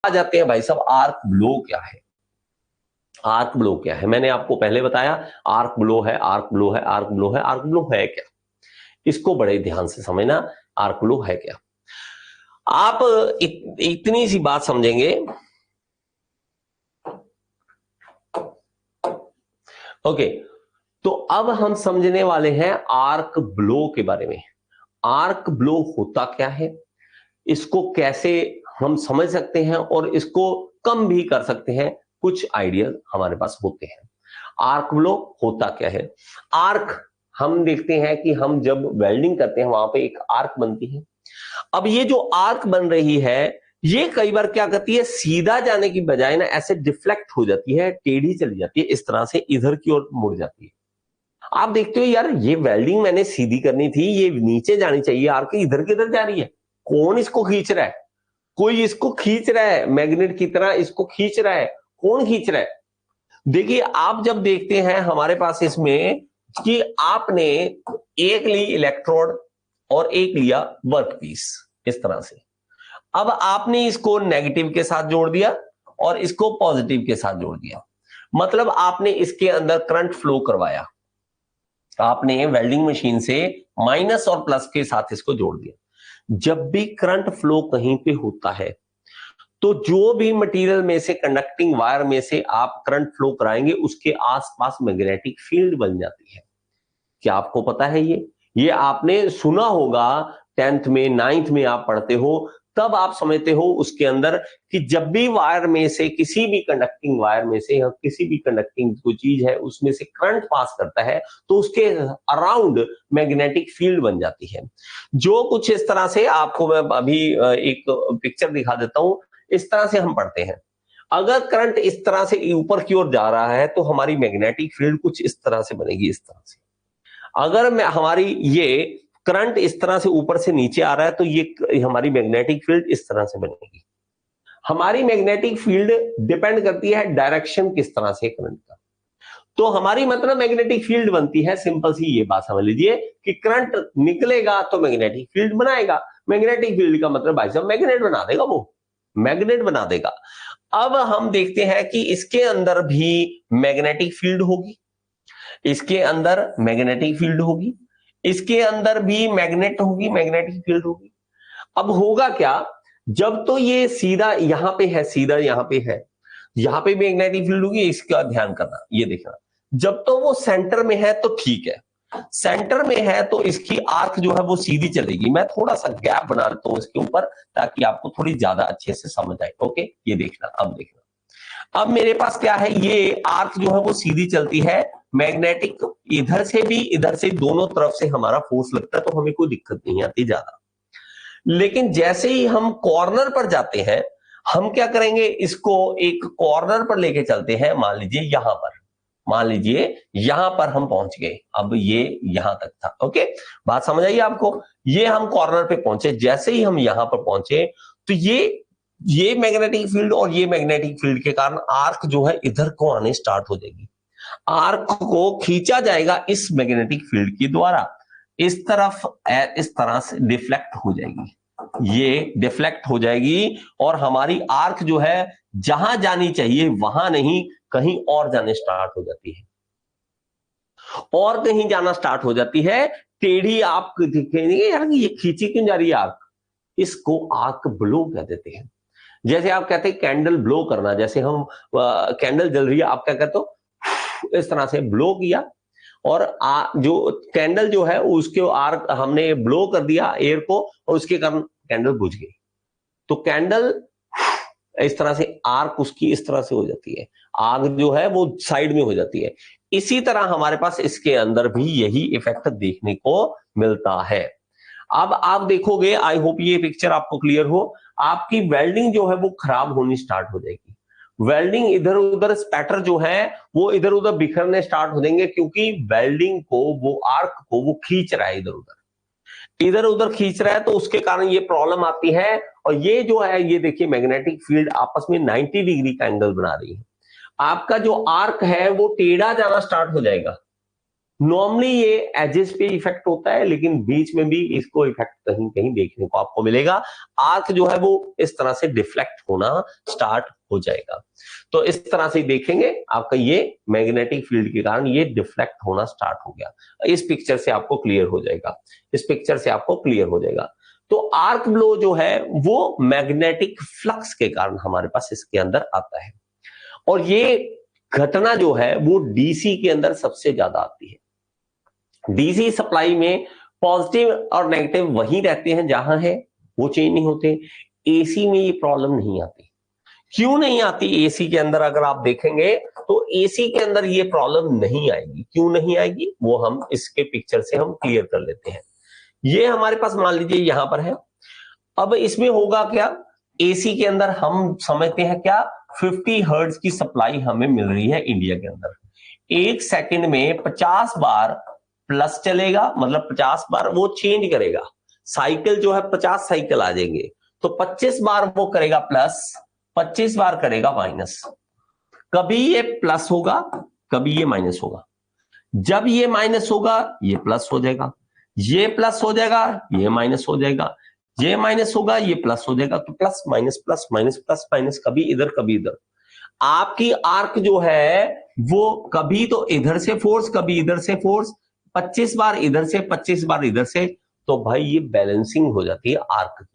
आ जाते हैं भाई साहब, आर्क ब्लो क्या है। आर्क ब्लो क्या है, मैंने आपको पहले बताया आर्क ब्लो है, आर्क ब्लो है, आर्क ब्लो है। आर्क ब्लो है क्या, इसको बड़े ध्यान से समझना। आर्क ब्लो है क्या, आप इतनी सी बात समझेंगे। ओके, तो अब हम समझने वाले हैं आर्क ब्लो के बारे में। आर्क ब्लो होता क्या है, इसको कैसे हम समझ सकते हैं और इसको कम भी कर सकते हैं, कुछ आइडिया हमारे पास होते हैं। आर्क ब्लो होता क्या है। आर्क, हम देखते हैं कि हम जब वेल्डिंग करते हैं वहां पे एक आर्क बनती है। अब ये जो आर्क बन रही है, ये कई बार क्या करती है, सीधा जाने की बजाय ना ऐसे डिफ्लेक्ट हो जाती है, टेढ़ी चली जाती है, इस तरह से इधर की ओर मुड़ जाती है। आप देखते हो यार, ये वेल्डिंग मैंने सीधी करनी थी, ये नीचे जानी चाहिए, आर्क इधर किधर जा रही है, कौन इसको खींच रहा है, कोई इसको खींच रहा है, मैग्नेट की तरह इसको खींच रहा है, कौन खींच रहा है। देखिए आप जब देखते हैं हमारे पास इसमें कि आपने एक ली इलेक्ट्रोड और एक लिया वर्कपीस, इस तरह से। अब आपने इसको नेगेटिव के साथ जोड़ दिया और इसको पॉजिटिव के साथ जोड़ दिया, मतलब आपने इसके अंदर करंट फ्लो करवाया। आपने वेल्डिंग मशीन से माइनस और प्लस के साथ इसको जोड़ दिया। जब भी करंट फ्लो कहीं पे होता है तो जो भी मटेरियल में से, कंडक्टिंग वायर में से आप करंट फ्लो कराएंगे, उसके आसपास मैग्नेटिक फील्ड बन जाती है। क्या आपको पता है ये आपने सुना होगा, 10th में 9th में आप पढ़ते हो, तब आप समझते हो उसके अंदर कि जब भी वायर में से, किसी भी कंडक्टिंग वायर में से या किसी भी कंडक्टिंग कोई चीज है उसमें से करंट पास करता है तो उसके अराउंड मैग्नेटिक फील्ड बन जाती है। जो कुछ इस तरह से, आपको मैं अभी एक पिक्चर दिखा देता हूं, इस तरह से हम पढ़ते हैं। अगर करंट इस तरह से ऊपर की ओर जा रहा है तो हमारी मैग्नेटिक फील्ड कुछ इस तरह से बनेगी, इस तरह से। अगर मैं हमारी ये करंट इस तरह से ऊपर से नीचे आ रहा है तो ये हमारी मैग्नेटिक फील्ड इस तरह से बनेगी। हमारी मैग्नेटिक फील्ड डिपेंड करती है डायरेक्शन किस तरह से करंट का। तो हमारी मतलब मैग्नेटिक फील्ड बनती है, सिंपल सी ये बात समझ लीजिए कि करंट निकलेगा तो मैग्नेटिक फील्ड बनाएगा। मैग्नेटिक फील्ड का मतलब भाई साहब मैग्नेट बना देगा, वो मैग्नेट बना देगा। अब हम देखते हैं कि इसके अंदर भी मैग्नेटिक फील्ड होगी, इसके अंदर मैग्नेटिक फील्ड होगी, इसके अंदर भी मैग्नेट होगी, मैग्नेटिक फील्ड होगी। अब होगा क्या, जब तो ये सीधा यहां पे है, सीधा यहां पे है, यहां पे मैग्नेटिक फील्ड होगी, इसका ध्यान करना, ये देखना। जब तो वो सेंटर में है तो ठीक है, सेंटर में है तो इसकी आर्क जो है वो सीधी चलेगी। मैं थोड़ा सा गैप बना देता हूं इसके ऊपर ताकि आपको थोड़ी ज्यादा अच्छे से समझ आए। ओके, ये देखना, अब देखना। अब मेरे पास क्या है, ये आर्क जो है वो सीधी चलती है, मैग्नेटिक इधर से भी इधर से दोनों तरफ से हमारा फोर्स लगता है तो हमें कोई दिक्कत नहीं आती ज्यादा। लेकिन जैसे ही हम कॉर्नर पर जाते हैं, हम क्या करेंगे, इसको एक कॉर्नर पर लेके चलते हैं, मान लीजिए यहां पर, मान लीजिए यहां पर हम पहुंच गए। अब ये यहां तक था, ओके, बात समझ आई आपको। ये हम कॉर्नर पे पहुंचे, जैसे ही हम यहां पर पहुंचे तो ये मैग्नेटिक फील्ड और ये मैग्नेटिक फील्ड के कारण आर्क जो है इधर को आने स्टार्ट हो जाएगी। आर्क को खींचा जाएगा इस मैग्नेटिक फील्ड के द्वारा, इस तरफ इस तरह से डिफ्लेक्ट हो जाएगी, ये डिफ्लेक्ट हो जाएगी और हमारी आर्क जो है जहां जानी चाहिए वहां नहीं, कहीं और जाने स्टार्ट हो जाती है, और कहीं जाना स्टार्ट हो जाती है, टेढ़ी। आप दिखेंगे यार ये खींची क्यों जा रही है आर्क, इसको आर्क ब्लो कह देते हैं। जैसे आप कहते हैं कैंडल ब्लो करना, जैसे हम कैंडल जल रही है, आप क्या कहते हो, इस तरह से ब्लो किया और जो कैंडल जो है उसके आर्क हमने ब्लो कर दिया एयर को और उसके कारण कैंडल बुझ गई। तो कैंडल इस तरह से आर्क उसकी इस तरह से हो जाती है, आग जो है वो साइड में हो जाती है। इसी तरह हमारे पास इसके अंदर भी यही इफेक्ट देखने को मिलता है। अब आप देखोगे, आई होप ये पिक्चर आपको क्लियर हो, आपकी वेल्डिंग जो है वो खराब होनी स्टार्ट हो जाएगी। वेल्डिंग इधर उधर स्पैटर जो है वो इधर उधर बिखरने स्टार्ट हो जाएंगे, क्योंकि वेल्डिंग को, वो आर्क को वो खींच रहा है, इधर उधर इधर उधर खींच रहा है, तो उसके कारण ये प्रॉब्लम आती है। और ये जो है, ये देखिए मैग्नेटिक फील्ड आपस में 90 डिग्री का एंगल बना रही है। आपका जो आर्क है वो टेढ़ा जाना स्टार्ट हो जाएगा, नॉर्मली ये एजेस पे इफेक्ट होता है, लेकिन बीच में भी इसको इफेक्ट कहीं कहीं देखने को आपको मिलेगा। आर्क जो है वो इस तरह से डिफ्लेक्ट होना स्टार्ट हो जाएगा। तो इस तरह से देखेंगे आपका ये मैग्नेटिक फील्ड के कारण ये डिफ्लेक्ट होना स्टार्ट हो गया। इस पिक्चर से आपको क्लियर हो जाएगा, इस पिक्चर से आपको क्लियर हो जाएगा। तो आर्क ब्लो जो है वो मैग्नेटिक फ्लक्स के कारण हमारे पास इसके अंदर आता है, और ये घटना जो है वो डीसी के अंदर सबसे ज्यादा आती है। डीसी सप्लाई में पॉजिटिव और नेगेटिव वही रहते हैं जहां है, वो चेंज नहीं होते। एसी में ये प्रॉब्लम नहीं आती। क्यों नहीं आती एसी के अंदर? अगर आप देखेंगे तो एसी के अंदर ये प्रॉब्लम नहीं आएगी। क्यों नहीं आएगी वो हम इसके पिक्चर से हम क्लियर कर लेते हैं। ये हमारे पास मान लीजिए यहां पर है। अब इसमें होगा क्या, एसी के अंदर हम समझते हैं क्या, 50 हर्ट्ज की सप्लाई हमें मिल रही है इंडिया के अंदर। एक सेकंड में 50 बार प्लस चलेगा, मतलब 50 बार वो चेंज करेगा। साइकिल जो है 50 साइकिल आ जाएंगे, तो 25 बार वो करेगा प्लस, 25 बार करेगा माइनस। कभी ये प्लस होगा, कभी ये माइनस होगा। जब ये माइनस होगा ये प्लस हो जाएगा, ये प्लस हो जाएगा, ये माइनस हो जाएगा, ये माइनस होगा, ये प्लस हो जाएगा। तो plus minus plus minus plus minus, कभी इधर कभी इधर। आपकी आर्क जो है वो कभी तो इधर से फोर्स, कभी इधर से फोर्स, 25 बार इधर से 25 बार इधर से। तो भाई ये बैलेंसिंग हो जाती है आर्क की।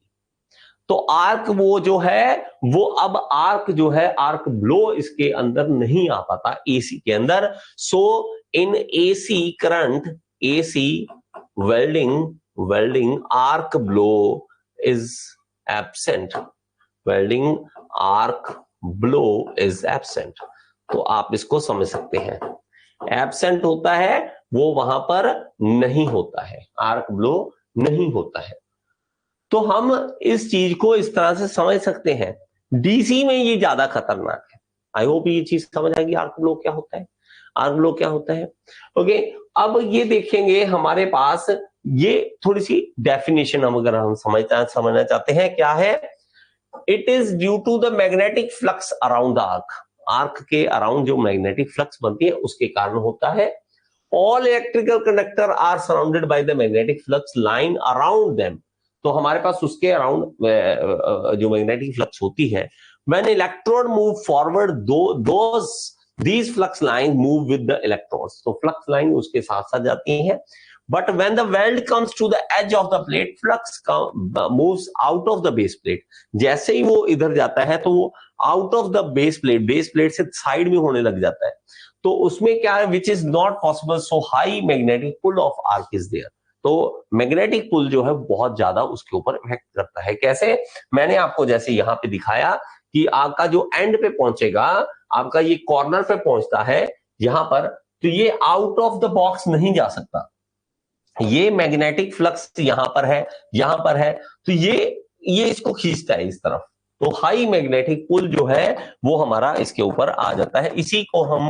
तो आर्क वो जो है वो अब आर्क जो है, आर्क ब्लो इसके अंदर नहीं आ पाता एसी के अंदर। So in AC current, AC welding arc blow is absent. Welding arc blow is absent. तो आप इसको समझ सकते हैं, एब्सेंट होता है वो वहां पर नहीं होता है, आर्क ब्लो नहीं होता है। तो हम इस चीज को इस तरह से समझ सकते हैं। डीसी में ये ज्यादा खतरनाक है। आई होप ये चीज समझ आएगी आर्क ब्लो क्या होता है, आर्क ब्लो क्या होता है। ओके, अब ये देखेंगे हमारे पास ये थोड़ी सी डेफिनेशन हम अगर हम समझना चाहते हैं क्या है। It is due to the magnetic flux around the arc. Arc के अराउंड जो मैग्नेटिक फ्लक्स बनती है उसके कारण होता है। All electrical conductor are surrounded by the magnetic flux line around them. तो हमारे पास उसके अराउंड जो मैग्नेटिक फ्लक्स होती है, when electron move forward those these flux lines move with the electrons। तो फ्लक्स लाइन उसके साथ साथ जाती हैं। But when the weld comes to the edge of the plate, flux moves out of the base plate। जैसे ही वो इधर जाता है तो वो out of the base plate से साइड में होने लग जाता है। तो उसमें क्या है, which is not possible, so high magnetic pull of arc is there। तो मैग्नेटिक पुल जो है बहुत ज्यादा उसके ऊपर इफेक्ट करता है। कैसे? मैंने आपको जैसे यहां पे दिखाया कि आपका जो एंड पे पहुंचेगा, आपका ये कॉर्नर पे पहुंचता है यहां पर, तो ये आउट ऑफ द बॉक्स नहीं जा सकता। ये मैग्नेटिक फ्लक्स यहां पर है, यहां पर है, तो ये इसको खींचता है इस तरफ। तो हाई मैग्नेटिक पुल जो है वो हमारा इसके ऊपर आ जाता है। इसी को हम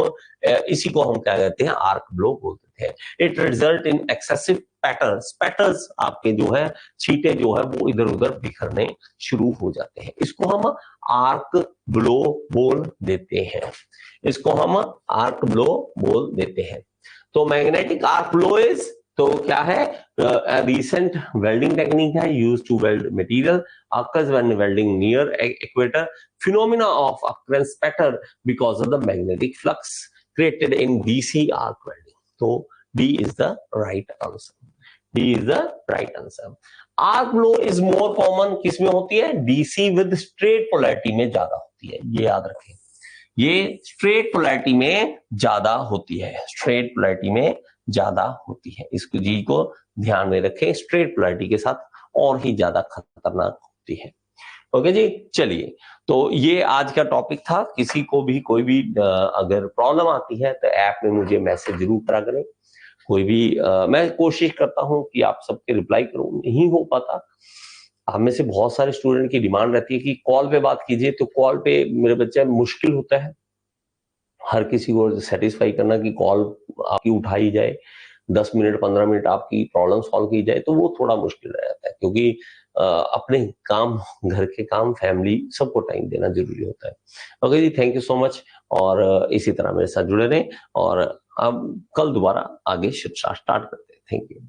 क्या कहते हैं, आर्क ब्लो बोलते हैं। It result in excessive patterns आपके जो है छींटे जो है वो इधर उधर बिखरने शुरू हो जाते हैं। इसको हम आर्क ब्लो बोल देते हैं, इसको हम आर्क ब्लो बोल देते हैं। तो मैग्नेटिक आर्क ब्लो इज, तो क्या है, रिसेंट वेल्डिंग टेक्निक है use to weld material, occurs when welding near equator, phenomena of occurrence pattern because of the magnetic flux created in DC arc welding। तो D is the right answer, D is the right answer। arc blow is more common किस में होती है, DC with straight polarity में ज्यादा होती है। ये याद रखें, ये स्ट्रेट पोलैरिटी में ज्यादा होती है, स्ट्रेट पोलैरिटी में ज्यादा होती है। इसको जी को ध्यान में रखें, स्ट्रेट पोलैरिटी के साथ और ही ज्यादा खतरनाक होती है। ओके जी, चलिए, तो ये आज का टॉपिक था। किसी को भी कोई भी अगर प्रॉब्लम आती है तो ऐप में मुझे मैसेज जरूर करा करें। कोई भी मैं कोशिश करता हूं कि आप सबके रिप्लाई करूं, नहीं हो पाता, हम में से बहुत सारे स्टूडेंट की डिमांड रहती है कि कॉल पे बात कीजिए, तो कॉल पे मेरे बच्चे मुश्किल होता है हर किसी को सेटिस्फाई करना कि कॉल आपकी उठाई जाए, 10 मिनट 15 मिनट आपकी प्रॉब्लम सॉल्व की जाए, तो वो थोड़ा मुश्किल रह जाता है, क्योंकि अपने काम, घर के काम, फैमिली, सबको टाइम देना जरूरी होता है। ओके जी, थैंक यू सो मच, और इसी तरह मेरे साथ जुड़े रहें और अब कल दोबारा आगे शिक्षा स्टार्ट करते हैं। Thank you.